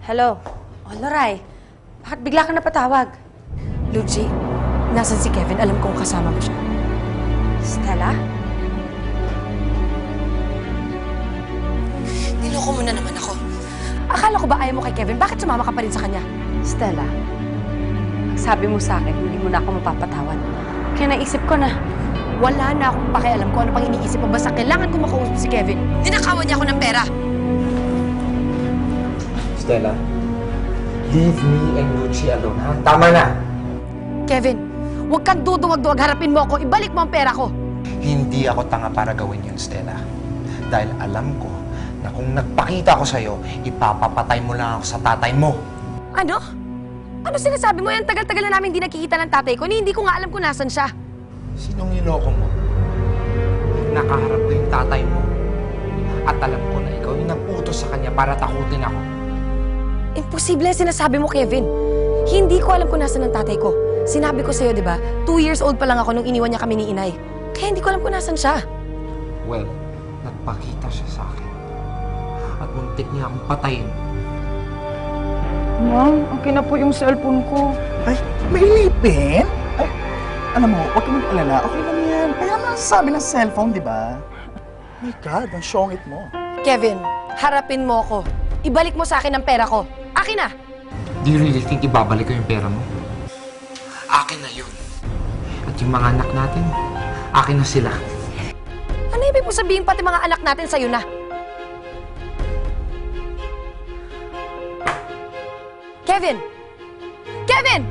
Hello? Oh, Loray. Bakit bigla ka napatawag? Luigi, nasan si Kevin? Alam kong kasama mo siya. Stella? Niloko mo na naman ako. Akala ko ba ayaw mo kay Kevin? Bakit sumama ka pa rin sa kanya? Stella, sabi mo sa akin, hindi mo na ako mapapatawad. Kaya naisip ko na, Wala na akong pakialam kung ano pang iniisip mo. Basta kailangan ko makausap si Kevin. Ninakawan niya ako ng pera. Stella, leave me and Lucci alone, ha? Tama na! Kevin, huwag kang duduwag-duwag. Harapin mo ako. Ibalik mo ang pera ko. Hindi ako tanga para gawin yun, Stella. Dahil alam ko na kung nagpakita ko sa'yo, ipapapatay mo lang ako sa tatay mo. Ano? Ano sinasabi mo? Yan tagal-tagal na namin hindi nakikita ng tatay ko. Hindi ko nga alam kung nasan siya. Sinong niloko mo? Nakaharap ko yung tatay mo. At alam ko na ikaw yung nag-utos sa kanya para takutin ako. Imposible ang sinasabi mo, Kevin. Hindi ko alam kung nasan ang tatay ko. Sinabi ko sa'yo, di ba? 2 years old pa lang ako nung iniwan niya kami ni inay. Kaya hindi ko alam kung nasan siya. Well, nagpakita siya sa akin. At muntik niya akong patayin. Ma'am, akin na po yung cellphone ko. Ay, may lipin? Ay, alam mo, huwag kang mag-alala. Okay lang yan. Kaya nasasabi ng cellphone, di ba? My God, ang syongit mo. Kevin, harapin mo ako. Ibalik mo sa akin ang pera ko. Akin na! Do you really think ibabalik ko yung pera mo? Akin na yun. At yung mga anak natin, akin na sila. Ano ibig mo sabihin pati mga anak natin sa'yo na? Kevin! Kevin!